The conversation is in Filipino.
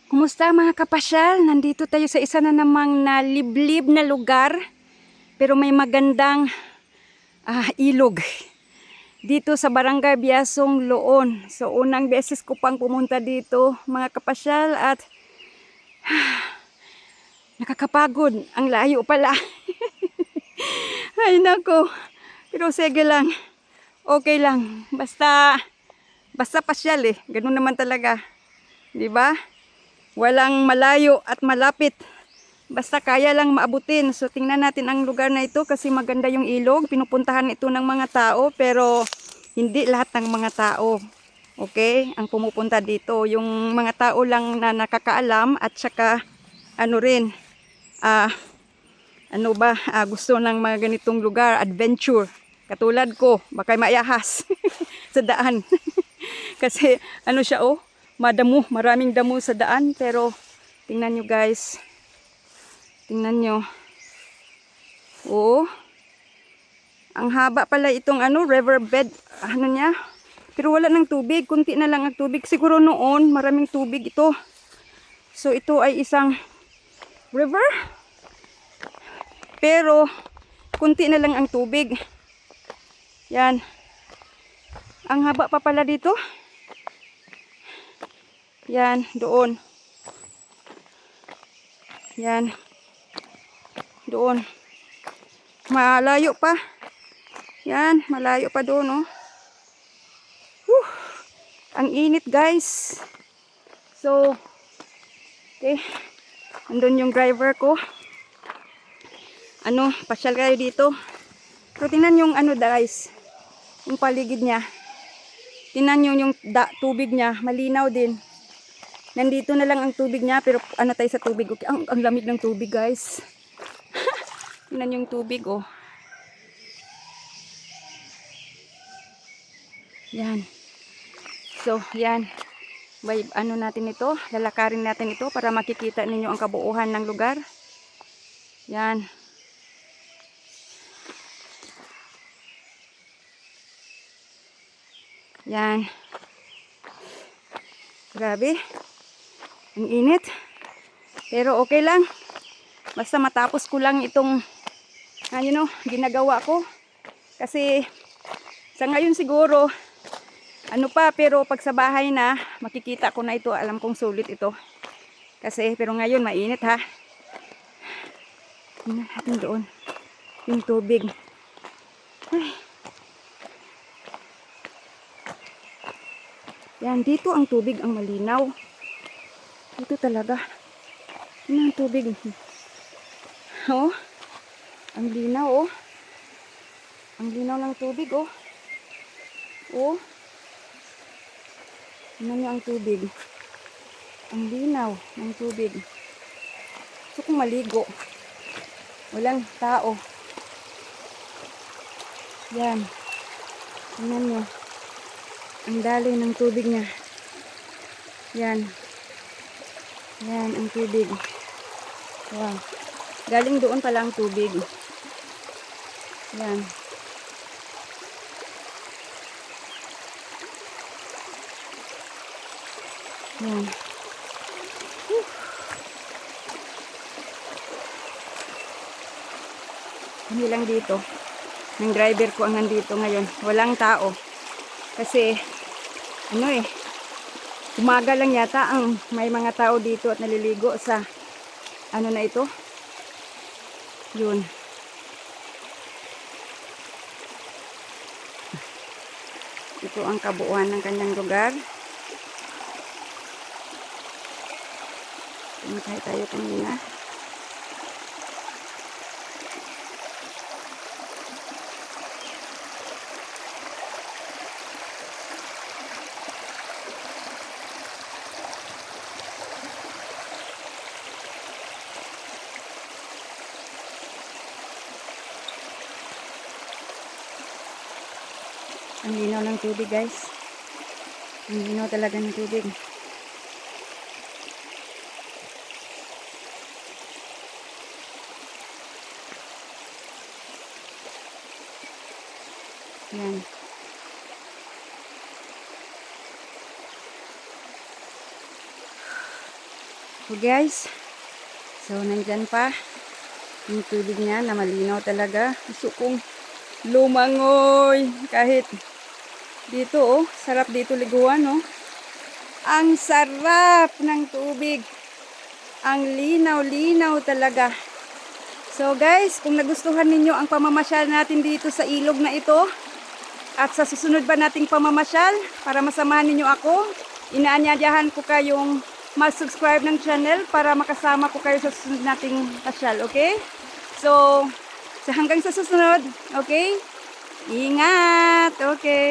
Kumusta mga kapasyal? Nandito tayo sa isa na namang na liblib na lugar. Pero may magandang ilog. Dito sa Barangay Biasong Loon. So unang beses ko pang pumunta dito mga kapasyal at nakakapagod. Ang layo pala. Ay nako. Pero sige lang. Okay lang. Basta pasyal eh. Ganun naman talaga. 'Di ba? Walang malayo at malapit. Basta kaya lang maabutin. So tingnan natin ang lugar na ito kasi maganda yung ilog. Pinupuntahan ito ng mga tao pero hindi lahat ng mga tao. Okay? Ang pumupunta dito. Yung mga tao lang na nakakaalam at saka ano rin. Gusto ng mga ganitong lugar. Adventure. Katulad ko. Baka maayahas sa daan. Kasi ano siya madamo, maraming damo sa daan pero tingnan nyo guys. Tingnan nyo. Ang haba pala itong riverbed niya. Pero wala ng tubig, kunti na lang ang tubig. Siguro noon maraming tubig ito. So ito ay isang river. Pero kunti na lang ang tubig. Yan. Ang haba pa pala dito. Yan, doon. Yan. Doon. Malayo pa. Yan, malayo pa doon, Ang init, guys. So, okay. Andun yung driver ko. Pasyal kayo dito. Pero tingnan yung guys. Yung paligid niya. Tingnan nyo yung tubig niya. Malinaw din. Nandito na lang ang tubig niya. Pero tayo sa tubig. Okay. Ang lamig ng tubig, guys. Tingnan yung tubig, Yan. So, yan. Natin ito. Lalakarin natin ito para makikita ninyo ang kabuuhan ng lugar. Yan. Yan. Grabe. Ang init. Pero okay lang. Basta matapos ko lang itong ginagawa ko. Kasi sa ngayon siguro pero pag sa bahay na makikita ko na ito, alam kong sulit ito. Kasi pero ngayon mainit ha. Tingnan natin doon. Yung tubig. Ay. Yan, dito ang tubig ang malinaw. Dito talaga. Yan ang tubig. Ang linaw, Ang linaw ng tubig, Tingnan nyo ang tubig. Ang linaw ng tubig. Gusto kong maligo. Walang tao. Yan. Tingnan nyo. Ang daloy ng tubig niya. Yan. Yan ang tubig. Wow. Galing doon pala ang tubig. Yan. Yan. Kami lang dito. Ng driver ko ang nandito ngayon. Walang tao. Kasi, umaga lang yata ang may mga tao dito at naliligo sa, na ito. Yun. Ito ang kabuuan ng kanyang lugar. Pumunta tayo kanina. Ang linaw ng tubig, guys. Ang linaw talaga ng tubig. Yan. So guys, so nandyan pa yung tubig niya na malinaw talaga. Gusto kong lumangoy kahit dito oh, sarap dito liguan oh. Ang sarap ng tubig. Ang linaw-linaw talaga. So guys, kung nagustuhan ninyo ang pamamasyal natin dito sa ilog na ito, at sa susunod ba nating pamamasyal, para masamahan ninyo ako, inaanyayahan ko kayong mag-subscribe ng channel para makasama ko kayo sa susunod nating pasyal, okay? So hanggang sa susunod, okay? Ingat, okay?